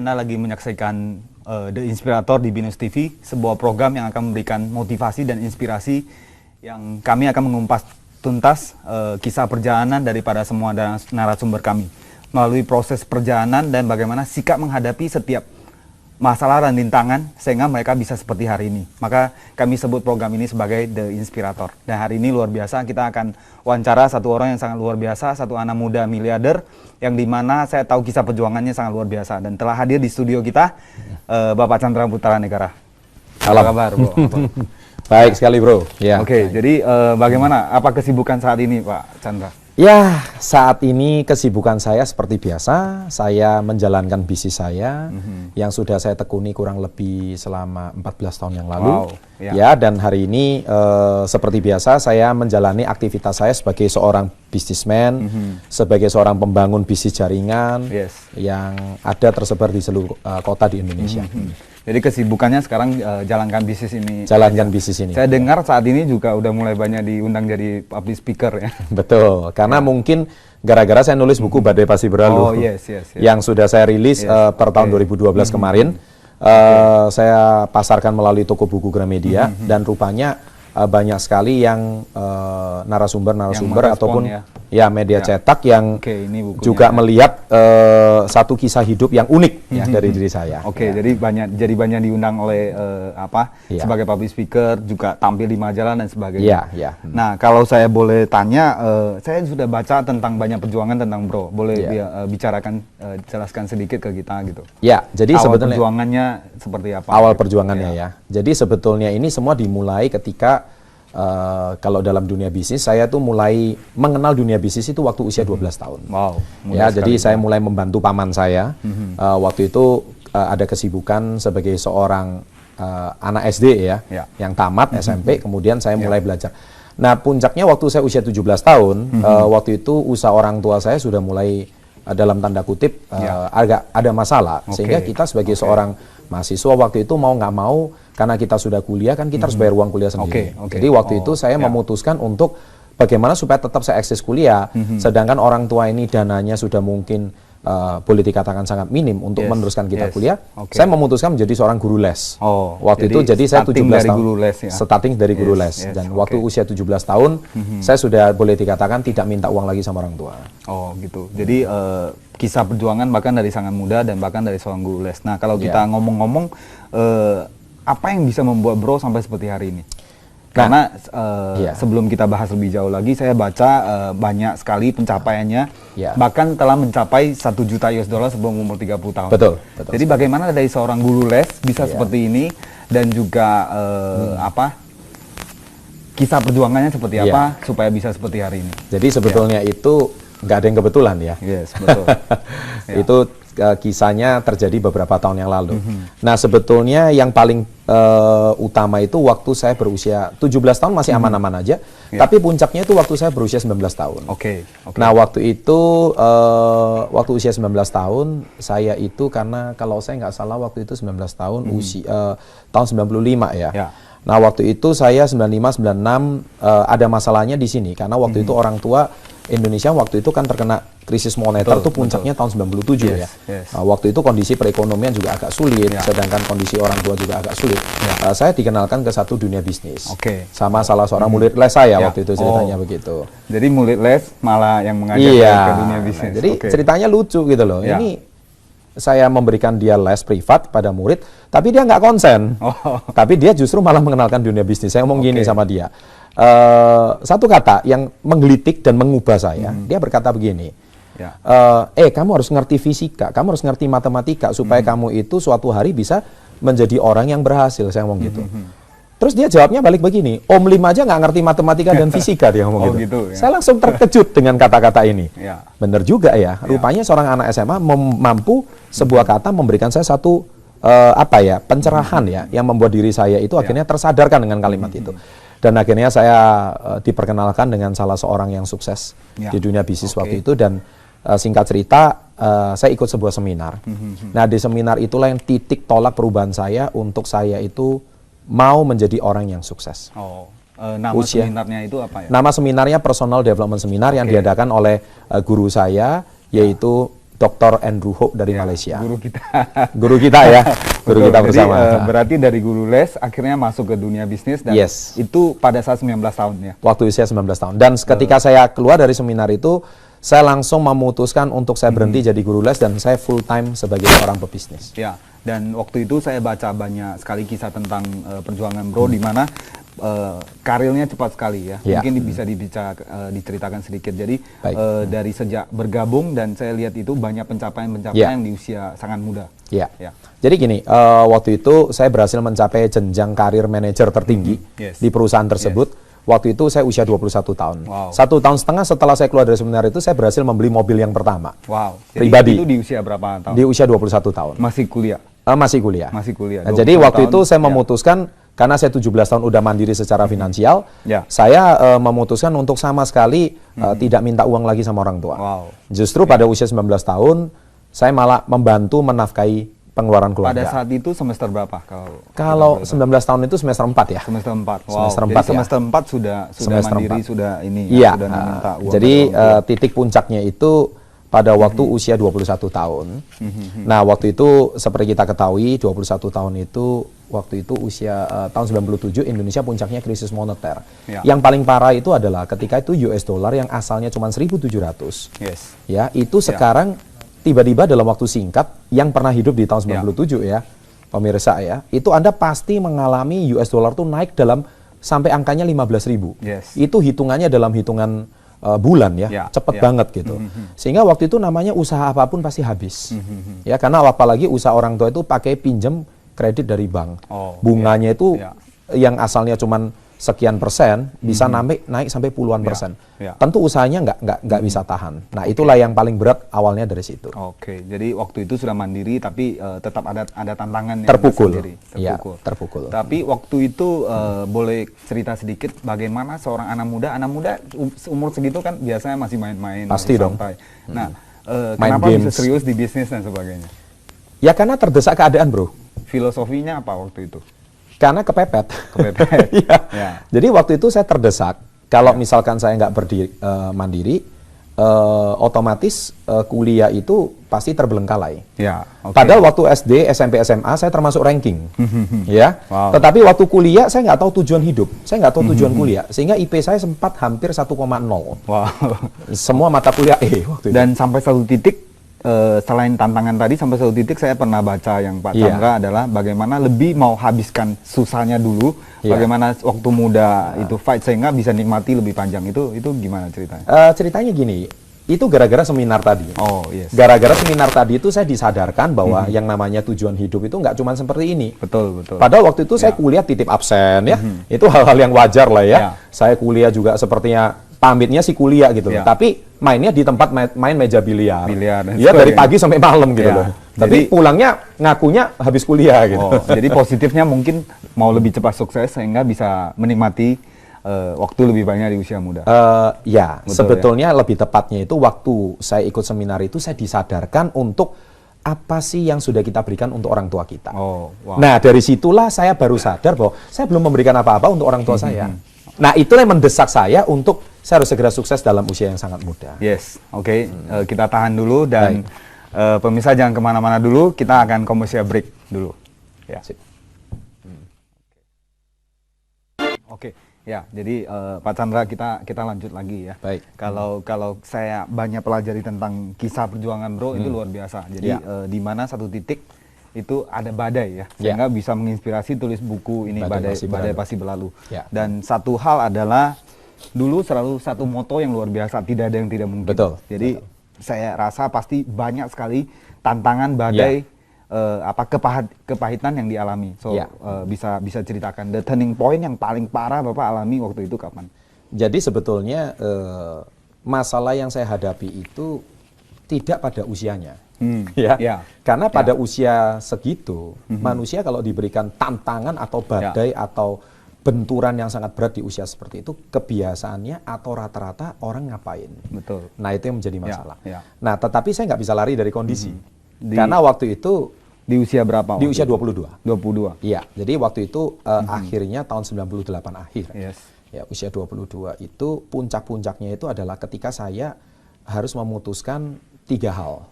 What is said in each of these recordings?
Anda lagi menyaksikan The Inspirator di Binus TV, sebuah program yang akan memberikan motivasi dan inspirasi yang kami akan mengumpas tuntas kisah perjalanan daripada semua narasumber kami melalui proses perjalanan dan bagaimana sikap menghadapi setiap masalah dan rintangan sehingga mereka bisa seperti hari ini. Maka kami sebut program ini sebagai The Inspirator. Dan hari ini luar biasa, kita akan wawancara satu orang yang sangat luar biasa, satu anak muda miliarder yang dimana saya tahu kisah perjuangannya sangat luar biasa. Dan telah hadir di studio kita Bapak Chandra Putra Negara. Apa kabar, Bro? Baik sekali, Bro. Ya. Oke, jadi bagaimana? Apa kesibukan saat ini, Pak Chandra? Ya, saat ini kesibukan saya seperti biasa. Saya menjalankan bisnis saya yang sudah saya tekuni kurang lebih selama 14 tahun yang lalu. Ya, dan hari ini seperti biasa saya menjalani aktivitas saya sebagai seorang bisnismen, sebagai seorang pembangun bisnis jaringan yang ada tersebar di seluruh kota di Indonesia. Jadi kesibukannya sekarang jalankan bisnis ini. Jalankan bisnis ini. Saya dengar saat ini juga udah mulai banyak diundang jadi public speaker ya. Betul, karena mungkin gara-gara saya nulis buku Badai Pasti Berlalu yang sudah saya rilis per tahun 2012 kemarin. Saya pasarkan melalui toko buku Gramedia dan rupanya banyak sekali yang narasumber ataupun ya media cetak yang ini juga melihat satu kisah hidup yang unik ya dari diri saya. Jadi banyak diundang oleh sebagai public speaker, juga tampil di majalah dan sebagainya. Nah, kalau saya boleh tanya, saya sudah baca tentang banyak perjuangan tentang Bro. Boleh bicarakan, jelaskan sedikit ke kita gitu. Ya, jadi awal sebetulnya perjuangannya seperti apa? Awal perjuangannya ya. Jadi sebetulnya ini semua dimulai ketika kalau dalam dunia bisnis, saya tuh mulai mengenal dunia bisnis itu waktu usia 12 tahun. Ya, jadi saya mulai membantu paman saya. Waktu itu ada kesibukan sebagai seorang anak SD ya, yang tamat SMP, kemudian saya mulai belajar. Nah, puncaknya waktu saya usia 17 tahun, waktu itu usaha orang tua saya sudah mulai dalam tanda kutip agak ada masalah, sehingga kita sebagai seorang mahasiswa waktu itu mau nggak mau, karena kita sudah kuliah kan kita harus bayar uang kuliah sendiri. Jadi waktu itu saya memutuskan untuk bagaimana supaya tetap saya eksis kuliah, sedangkan orang tua ini dananya sudah mungkin boleh dikatakan sangat minim untuk meneruskan kita kuliah. Saya memutuskan menjadi seorang guru les. Waktu itu jadi saya 17 tahun starting dari guru les, dan waktu usia 17 tahun saya sudah boleh dikatakan tidak minta uang lagi sama orang tua. Gitu. Jadi kisah perjuangan bahkan dari sangat muda dan bahkan dari seorang guru les. Nah, kalau kita ngomong-ngomong, apa yang bisa membuat Bro sampai seperti hari ini? Karena sebelum kita bahas lebih jauh lagi, saya baca banyak sekali pencapaiannya, bahkan telah mencapai 1 juta US dollar sebelum umur 30 tahun. Betul. Jadi bagaimana dari seorang guru les bisa seperti ini, dan juga kisah perjuangannya seperti apa supaya bisa seperti hari ini? Jadi sebetulnya itu nggak ada yang kebetulan ya. Betul. Itu kisahnya terjadi beberapa tahun yang lalu. Nah, sebetulnya yang paling utama itu waktu saya berusia 17 tahun masih aman-aman aja, tapi puncaknya itu waktu saya berusia 19 tahun. Nah, waktu itu waktu usia 19 tahun saya itu, karena kalau saya nggak salah waktu itu 19 tahun usia tahun 95 ya. Nah, waktu itu saya 95 96 ada masalahnya di sini karena waktu itu orang tua Indonesia waktu itu kan terkena krisis moneter tuh puncaknya tahun 97 ya. Nah, waktu itu kondisi perekonomian juga agak sulit, sedangkan kondisi orang tua juga agak sulit. Saya dikenalkan ke satu dunia bisnis sama salah seorang murid les saya waktu itu, ceritanya begitu. Jadi murid les malah yang mengajak ke dunia bisnis. Jadi ceritanya lucu gitu loh. Ini saya memberikan dia les privat pada murid, tapi dia nggak konsen. Tapi dia justru malah mengenalkan dunia bisnis. Saya ngomong gini sama dia. Satu kata yang menggelitik dan mengubah saya. Dia berkata begini, kamu harus ngerti fisika, kamu harus ngerti matematika supaya kamu itu suatu hari bisa menjadi orang yang berhasil. Saya ngomong gitu. Terus dia jawabnya balik begini, Om Lim aja nggak ngerti matematika dan fisika, dia ngomong gitu. Saya langsung terkejut dengan kata-kata ini. Bener juga ya, rupanya seorang anak SMA mampu sebuah kata memberikan saya satu pencerahan ya, yang membuat diri saya itu akhirnya tersadarkan dengan kalimat itu. Dan akhirnya saya diperkenalkan dengan salah seorang yang sukses di dunia bisnis waktu itu, dan singkat cerita saya ikut sebuah seminar. Nah, di seminar itulah yang titik tolak perubahan saya untuk saya itu mau menjadi orang yang sukses. Nama seminarnya itu apa ya? Nama seminarnya Personal Development Seminar yang diadakan oleh guru saya, yaitu Dr. Andrew Ho dari Malaysia. Guru kita. Guru kita ya, guru kita bersama. Jadi, berarti dari guru les akhirnya masuk ke dunia bisnis dan itu pada saat 19 tahun ya? Waktu usia 19 tahun. Dan ketika saya keluar dari seminar itu, saya langsung memutuskan untuk saya berhenti jadi guru les dan saya full time sebagai seorang pebisnis. Ya, dan waktu itu saya baca banyak sekali kisah tentang perjuangan Bro di mana karirnya cepat sekali ya. Mungkin bisa diceritakan sedikit. Jadi dari sejak bergabung dan saya lihat itu banyak pencapaian-pencapaian di usia sangat muda. Ya. Jadi gini, waktu itu saya berhasil mencapai jenjang karir manajer tertinggi di perusahaan tersebut. Waktu itu saya usia 21 tahun. 1 tahun setengah setelah saya keluar dari seminar itu, saya berhasil membeli mobil yang pertama. Jadi pribadi. Itu di usia berapa tahun? Di usia 21 tahun. Masih kuliah? Masih kuliah. Masih kuliah. Nah, jadi waktu itu saya memutuskan, karena saya 17 tahun udah mandiri secara finansial, saya memutuskan untuk sama sekali tidak minta uang lagi sama orang tua. Justru pada usia 19 tahun, saya malah membantu menafkahi pengeluaran keluarga. Pada saat itu semester berapa? Kalau 19 tahun itu semester 4 ya. Semester 4. Semester 4 jadi semester 4 sudah mandiri, 4. Sudah ini ya, sudah meminta uang. Jadi titik puncaknya itu pada waktu usia 21 tahun. Nah, waktu itu seperti kita ketahui 21 tahun itu waktu itu usia tahun 97 Indonesia puncaknya krisis moneter. Yang paling parah itu adalah ketika itu US dollar yang asalnya cuma 1.700. Ya, itu sekarang tiba-tiba dalam waktu singkat yang pernah hidup di tahun 97 ya, pemirsa ya, itu Anda pasti mengalami US dollar tuh naik dalam sampai angkanya 15.000. Itu hitungannya dalam hitungan bulan ya, cepet banget gitu. Sehingga waktu itu namanya usaha apapun pasti habis. Ya, karena apalagi usaha orang tua itu pakai pinjam kredit dari bank. Bunganya itu yang asalnya cuman sekian persen bisa naik sampai puluhan persen. Tentu usahanya nggak bisa tahan. Nah, itulah yang paling berat awalnya dari situ. Jadi waktu itu sudah mandiri tapi tetap ada tantangan yang terpukul. Ya, terpukul. Tapi waktu itu boleh cerita sedikit bagaimana seorang anak muda umur segitu kan biasanya masih main-main, pasti dong. Nah, kenapa bisa serius di bisnis dan sebagainya? Ya karena terdesak keadaan, Bro. Filosofinya apa waktu itu? Karena kepepet. Jadi waktu itu saya terdesak. Kalau misalkan saya nggak mandiri, otomatis kuliah itu pasti terbelengkalai. Padahal waktu SD, SMP, SMA saya termasuk ranking. Tetapi waktu kuliah saya nggak tahu tujuan hidup. Saya nggak tahu tujuan kuliah. Sehingga IP saya sempat hampir 1,0. Semua mata kuliah waktu itu. Dan sampai satu titik, selain tantangan tadi, sampai satu titik saya pernah baca yang Pak Chandra adalah bagaimana lebih mau habiskan susahnya dulu, bagaimana waktu muda itu fight sehingga bisa nikmati lebih panjang. Itu gimana ceritanya? Ceritanya gini, itu gara-gara seminar tadi. Gara-gara seminar tadi itu saya disadarkan bahwa yang namanya tujuan hidup itu nggak cuma seperti ini. Betul. Padahal waktu itu saya kuliah titip absen ya, itu hal-hal yang wajar lah ya. Saya kuliah juga sepertinya pamitnya sih kuliah gitu loh. Tapi mainnya di tempat main meja biliar. Ya dari pagi sampai malam gitu loh. Tapi pulangnya ngakunya habis kuliah gitu. Jadi positifnya mungkin mau lebih cepat sukses sehingga bisa menikmati waktu lebih banyak di usia muda. Sebetulnya lebih tepatnya itu waktu saya ikut seminar itu saya disadarkan untuk apa sih yang sudah kita berikan untuk orang tua kita. Nah, dari situlah saya baru sadar bahwa saya belum memberikan apa-apa untuk orang tua saya. Nah, itulah yang mendesak saya untuk saya harus segera sukses dalam usia yang sangat muda. Kita tahan dulu dan pemirsa jangan kemana-mana dulu, kita akan commercial break dulu. Jadi Pak Chandra kita lanjut lagi ya. Kalau saya banyak pelajari tentang kisah perjuangan Bro itu luar biasa. Jadi di mana satu titik itu ada badai ya, sehingga bisa menginspirasi tulis buku ini badai pasti berlalu. Dan satu hal adalah dulu selalu satu moto yang luar biasa, tidak ada yang tidak mungkin. Jadi saya rasa pasti banyak sekali tantangan badai, kepahitan yang dialami. Bisa ceritakan the turning point yang paling parah Bapak alami waktu itu kapan? Jadi sebetulnya masalah yang saya hadapi itu tidak pada usianya. Karena pada usia segitu, manusia kalau diberikan tantangan atau badai atau benturan yang sangat berat di usia seperti itu, kebiasaannya atau rata-rata orang ngapain. Nah, itu yang menjadi masalah. Nah, tetapi saya nggak bisa lari dari kondisi. Karena waktu itu di usia berapa? Di usia 22. 22. Iya, jadi waktu itu akhirnya tahun 98 akhir. Ya, usia 22 itu puncak-puncaknya itu adalah ketika saya harus memutuskan 3 hal.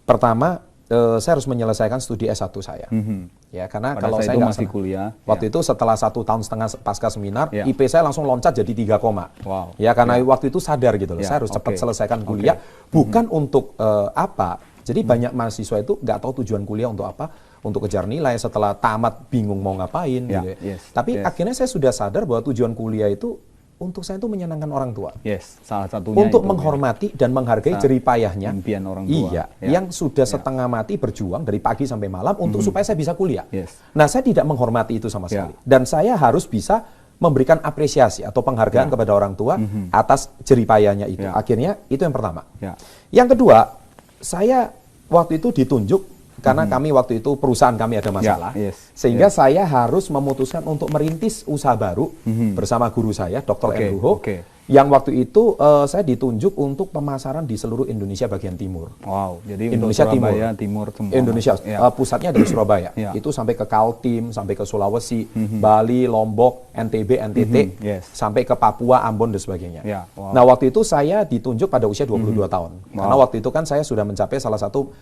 Pertama, saya harus menyelesaikan studi S1 saya. Ya, karena Pada kalau saat saya itu nggak masih salah, kuliah. waktu itu setelah 1,5 tahun pasca seminar, Ya. IP saya langsung loncat jadi 3, Wow. ya karena waktu itu sadar gitu loh, Ya, saya harus cepat oke. selesaikan kuliah, bukan untuk apa. Jadi banyak mahasiswa itu nggak tahu tujuan kuliah untuk apa, untuk kejar nilai, setelah tamat bingung mau ngapain Ya, gitu ya. yes, Tapi yes. akhirnya saya sudah sadar bahwa tujuan kuliah itu untuk saya itu menyenangkan orang tua. Yes, salah satunya Untuk itu, menghormati dan menghargai jeripayahnya. impian orang tua. Iya, Ya. yang sudah setengah mati berjuang dari pagi sampai malam untuk supaya saya bisa kuliah. Yes. Nah, saya tidak menghormati itu sama Ya. sekali. Dan saya harus bisa memberikan apresiasi atau penghargaan kepada orang tua atas jeripayahnya itu. Ya. Akhirnya itu yang pertama. Ya. Yang kedua, saya waktu itu ditunjuk karena kami waktu itu perusahaan kami ada masalah. yes, Sehingga saya harus memutuskan untuk merintis usaha baru bersama guru saya, Dr. Oke, Andrew Ho. oke. Yang waktu itu saya ditunjuk untuk pemasaran di seluruh Indonesia bagian timur. Wow, jadi Indonesia untuk Surabaya, Timur semua. Indonesia, Ya. pusatnya dari Surabaya. Ya. Itu sampai ke Kaltim, sampai ke Sulawesi, Bali, Lombok, NTB, NTT, Yes. sampai ke Papua, Ambon, dan sebagainya. Ya, wow. Nah, waktu itu saya ditunjuk pada usia 22 tahun. Karena waktu itu kan saya sudah mencapai salah satu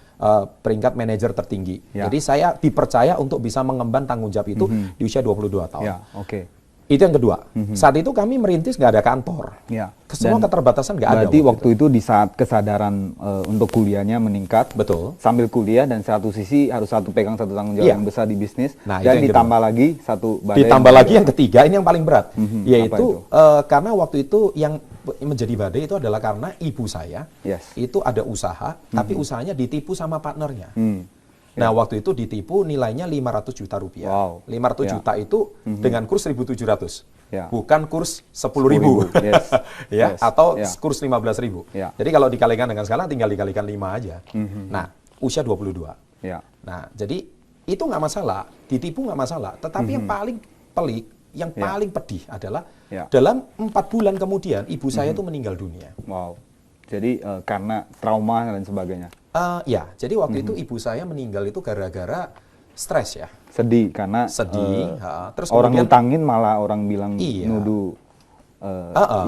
peringkat manajer tertinggi. Ya. Jadi saya dipercaya untuk bisa mengemban tanggung jawab itu di usia 22 tahun. Ya, oke. Itu yang kedua. Saat itu kami merintis nggak ada kantor. Ya. Semua Dan keterbatasan nggak ada. Berarti waktu itu di saat kesadaran untuk kuliahnya meningkat, Betul. sambil kuliah dan satu sisi harus pegang satu tanggung jawab Iya. yang besar di bisnis, Nah, itu dan yang ditambah lagi satu badai Ditambah yang lagi kedua. yang ketiga, ini yang paling berat, yaitu Apa karena waktu itu yang menjadi badai itu adalah karena ibu saya Yes. itu ada usaha, tapi usahanya ditipu sama partnernya. Ya. Nah, waktu itu ditipu nilainya 500 juta rupiah. Wow. 500 Ya. juta itu dengan kurs 1.700. Ya. Bukan kurs 10.000. 10.000, yes. Ya, Yes. atau Ya. kurs 15.000. Ya. Jadi kalau dikalikan dengan sekarang tinggal dikalikan 5 aja. Nah, usia 22. Ya. Nah, jadi itu nggak masalah, ditipu nggak masalah. Tetapi yang paling pelik, yang Ya. paling pedih adalah Ya. dalam 4 bulan kemudian ibu saya itu meninggal dunia. Wow. Jadi karena trauma dan sebagainya. Ya, jadi waktu itu ibu saya meninggal itu gara-gara stres ya, Sedih karena sedih. Terus orang kemudian ngutangin malah orang bilang Iya. nuduh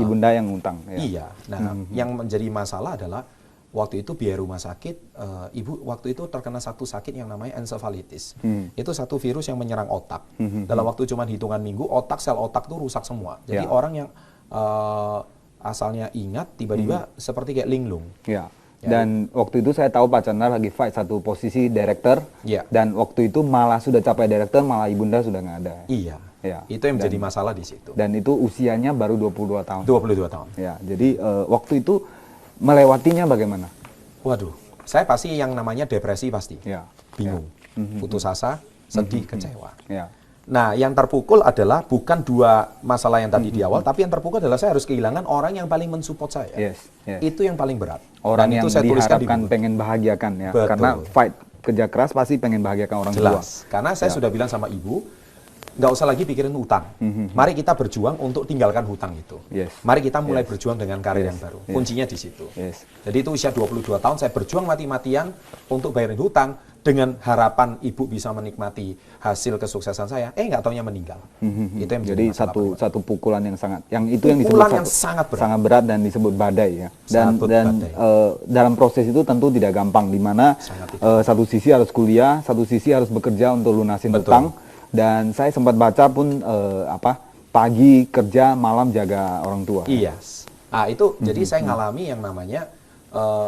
ibunda yang ngutang. Ya. iya. Nah, yang menjadi masalah adalah waktu itu biaya rumah sakit, ibu waktu itu terkena satu sakit yang namanya encephalitis. Itu satu virus yang menyerang otak. Dalam waktu cuma hitungan minggu, sel otak itu rusak semua. Jadi Ya. orang yang asalnya ingat, tiba-tiba seperti kayak linglung. Ya. Dan waktu itu saya tahu Pak Chandra lagi fight satu posisi director. Ya. Dan waktu itu malah sudah capai director, malah ibunda sudah nggak ada. Iya. Ya. Itu yang menjadi masalah di situ. Dan itu usianya baru 22 tahun. 22 tahun. Ya. Jadi waktu itu melewatinya bagaimana? Waduh, saya pasti yang namanya depresi pasti. Ya. Bingung, putus asa, sedih, kecewa. Ya. Nah, yang terpukul adalah bukan dua masalah yang tadi di awal, tapi yang terpukul adalah saya harus kehilangan orang yang paling mensupport saya. Yes, yes. Itu yang paling berat. Orang Dan yang itu saya tuliskan di diharapkan buku. pengen bahagiakan ya. Betul. Karena fight kerja keras pasti pengen bahagiakan orang tua. Jelas. Karena saya sudah bilang sama ibu, nggak usah lagi pikirin hutang. Mari kita berjuang untuk tinggalkan hutang itu. Yes. Mari kita mulai berjuang dengan karir yang baru. Kuncinya di situ. Yes. Jadi itu usia 22 tahun saya berjuang mati-matian untuk bayarin hutang dengan harapan ibu bisa menikmati hasil kesuksesan saya. Nggak taunya meninggal. Itu yang menjadi Jadi masalah paling berat. satu pukulan yang sangat, yang itu yang disebut Pukulan yang sangat berat. dan disebut badai ya. Sangat Dan badai. dalam proses itu tentu tidak gampang, di mana Sangat satu sisi harus kuliah, satu sisi harus bekerja untuk lunasin Betul. hutang. Dan saya sempat baca pun pagi kerja, malam jaga orang tua. Iya. Itu jadi saya ngalami yang namanya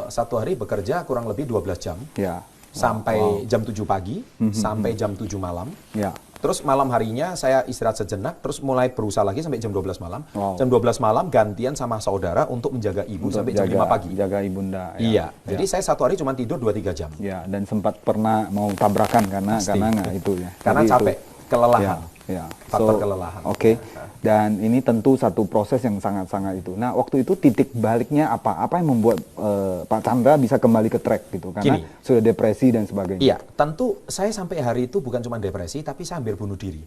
satu hari bekerja kurang lebih 12 jam. Ya. Sampai jam 7 pagi, sampai jam 7 malam. Ya. Terus malam harinya saya istirahat sejenak, terus mulai berusaha lagi sampai jam 12 malam. Wow. Jam 12 malam gantian sama saudara untuk menjaga ibu Untuk sampai jam 5 pagi. Jaga ibunda. Iya, jadi saya satu hari cuma tidur 2-3 jam. Ya, dan sempat pernah mau tabrakan karena Pasti. nggak itu ya. Karena Jadi capek, kelelahan. Ya. Faktor kelelahan. Oke. Dan ini tentu satu proses yang sangat-sangat itu. Nah, waktu itu titik baliknya apa? Apa yang membuat Pak Chandra bisa kembali ke track gitu? Karena Gini. sudah depresi dan sebagainya. Iya, tentu saya sampai hari itu bukan cuma depresi, tapi saya hampir bunuh diri.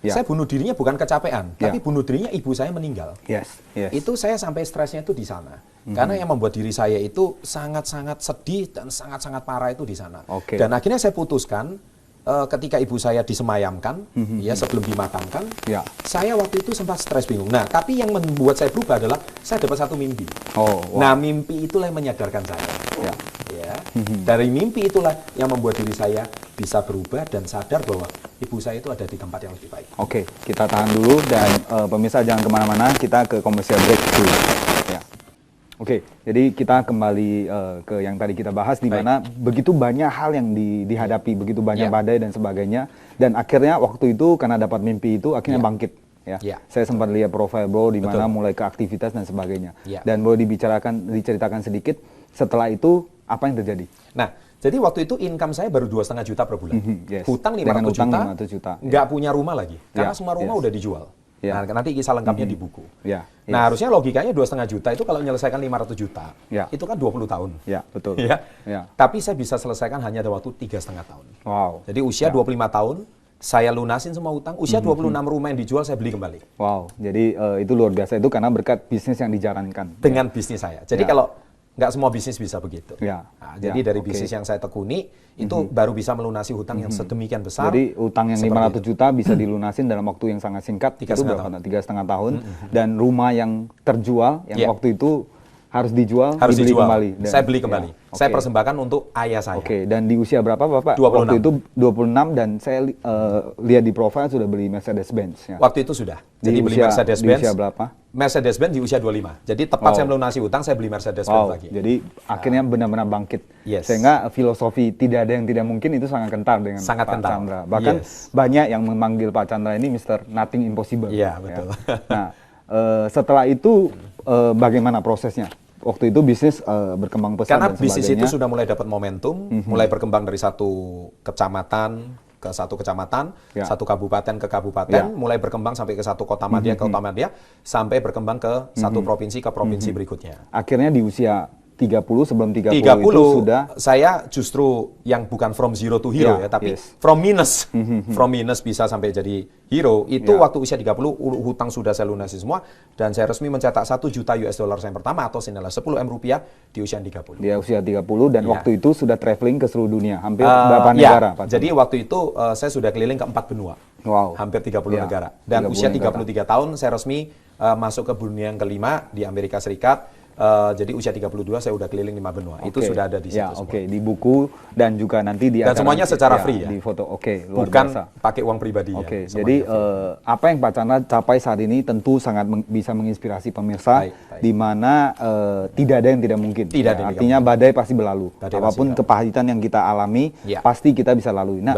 Ya. Saya bunuh dirinya bukan kecapean, Ya. tapi bunuh dirinya ibu saya meninggal. Yes. Yes. Itu saya sampai stresnya itu di sana. Karena yang membuat diri saya itu sangat-sangat sedih dan sangat-sangat parah itu di sana. Oke. Dan akhirnya saya putuskan ketika ibu saya disemayamkan, ya sebelum dimakamkan, Ya. saya waktu itu sempat stres bingung. Nah, tapi yang membuat saya berubah adalah saya dapat satu mimpi. Oh, wow. Nah, mimpi itulah yang menyadarkan saya. Ya. Ya, Dari mimpi itulah yang membuat diri saya bisa berubah dan sadar bahwa ibu saya itu ada di tempat yang lebih baik. Oke, kita tahan dulu dan pemirsa jangan kemana-mana, kita ke commercial break dulu. Ya. Oke, jadi kita kembali ke yang tadi kita bahas, di mana begitu banyak hal yang dihadapi, begitu banyak badai dan sebagainya, dan akhirnya waktu itu karena dapat mimpi itu akhirnya bangkit. Ya, saya sempat lihat profil bro di mana mulai ke aktivitas dan sebagainya. Dan boleh diceritakan sedikit setelah itu apa yang terjadi? Nah, jadi waktu itu income saya baru 2,5 juta per bulan. Hutang 500 juta, nggak punya rumah lagi karena semua rumah udah dijual. Nah, nanti kisah lengkapnya di buku. Nah, harusnya logikanya 2,5 juta itu kalau menyelesaikan 500 juta, itu kan 20 tahun. Ya, betul. Tapi saya bisa selesaikan hanya dalam waktu 3,5 tahun. Wow. Jadi usia 25 tahun, saya lunasin semua utang. Usia 26 rumah yang dijual saya beli kembali. Wow, jadi itu luar biasa, itu karena berkat bisnis yang dijalankan. Dengan bisnis saya. Jadi kalau nggak semua bisnis bisa begitu. Nah, jadi dari bisnis yang saya tekuni, itu baru bisa melunasi hutang yang sedemikian besar. Jadi utang yang 500 juta bisa dilunasin dalam waktu yang sangat singkat, 3,5 tahun. Dan rumah yang terjual, yang waktu itu harus dijual, dibeli kembali. Dan, saya beli kembali. Saya persembahkan untuk ayah saya. Dan di usia berapa Bapak? 26. Waktu itu 26 dan saya lihat di profil sudah beli Mercedes-Benz. Ya. Waktu itu sudah. Jadi beli Mercedes-Benz. Di usia berapa? Mercedes-Benz di usia 25. Jadi tepat saya melunasi utang, saya beli Mercedes-Benz lagi. Jadi akhirnya benar-benar bangkit. Sehingga filosofi tidak ada yang tidak mungkin itu sangat kental dengan Pak Chandra. Bahkan banyak yang memanggil Pak Chandra ini Mr. Nothing Impossible. Iya, betul. Nah, setelah itu bagaimana prosesnya? Waktu itu bisnis berkembang pesat karena dan sebagainya. Bisnis itu sudah mulai dapat momentum, mulai berkembang dari satu kecamatan ke satu kecamatan, satu kabupaten ke kabupaten, mulai berkembang sampai ke satu kota madya ke kota madya, sampai berkembang ke satu provinsi ke provinsi berikutnya. Akhirnya di usia 30, sebelum 30 itu sudah... Saya justru yang bukan from zero to hero tapi from minus. From minus bisa sampai jadi hero. Itu waktu usia 30, hutang sudah saya lunasi semua. Dan saya resmi mencetak 1 juta US dollar saya pertama, atau senilai 10 M rupiah di usia 30. Di usia 30, dan waktu itu sudah traveling ke seluruh dunia. Hampir berapa negara? Pak? Jadi waktu itu saya sudah keliling ke 4 benua. Hampir 30 negara. Dan usia 33 tahun saya resmi masuk ke dunia yang kelima di Amerika Serikat. Jadi usia 32 saya udah keliling 5 benua. Itu sudah ada di situ semua. Di buku dan juga nanti di dan semuanya secara free di foto. Luar bukan biasa. Pakai uang pribadi. Jadi apa yang Pak Chandra capai saat ini tentu sangat bisa menginspirasi pemirsa, di mana tidak ada yang tidak mungkin. Artinya badai pasti berlalu. Apapun kepahitan yang kita alami, pasti kita bisa lalui. Nah,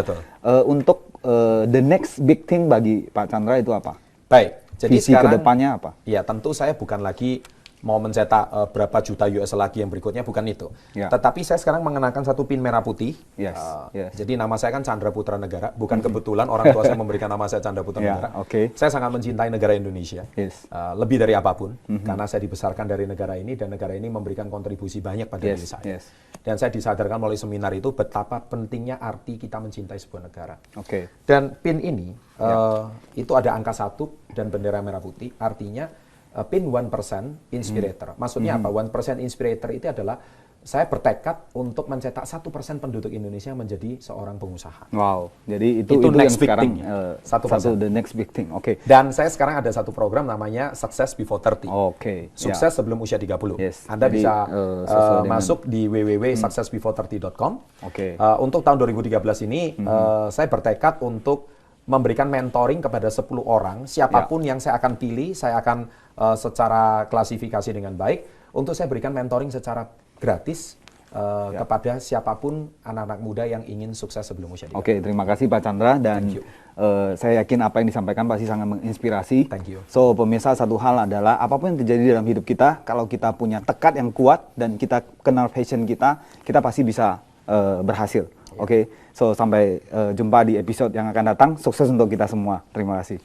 untuk the next big thing bagi Pak Chandra itu apa? Jadi visi kedepannya apa? Ya, tentu saya bukan lagi mau mencetak berapa juta US lagi yang berikutnya, bukan itu. Tetapi saya sekarang mengenakan satu pin merah putih. Jadi nama saya kan Chandra Putra Negara. Bukan kebetulan orang tua saya memberikan nama saya Chandra Putra Negara. Saya sangat mencintai negara Indonesia. Lebih dari apapun. Karena saya dibesarkan dari negara ini, dan negara ini memberikan kontribusi banyak pada diri saya. Dan saya disadarkan melalui seminar itu betapa pentingnya arti kita mencintai sebuah negara. Dan pin ini, itu ada angka 1 dan bendera merah putih. Artinya pin 1% inspirator. Maksudnya apa? 1% inspirator itu adalah saya bertekad untuk mencetak 1% penduduk Indonesia menjadi seorang pengusaha. Jadi itu next yang sekarang the next big thing. Dan saya sekarang ada satu program namanya Success Before 30. Sukses sebelum usia 30. Anda bisa masuk di www.successbefore30.com. Untuk tahun 2013 ini saya bertekad untuk memberikan mentoring kepada 10 orang, siapapun yang saya akan pilih, saya akan secara klasifikasi dengan baik, untuk saya berikan mentoring secara gratis kepada siapapun anak-anak muda yang ingin sukses sebelum usia 30. Terima kasih Pak Chandra, dan saya yakin apa yang disampaikan pasti sangat menginspirasi. So, pemirsa, satu hal adalah apapun yang terjadi dalam hidup kita, kalau kita punya tekad yang kuat dan kita kenal passion kita pasti bisa berhasil. So sampai jumpa di episode yang akan datang. Sukses untuk kita semua. Terima kasih.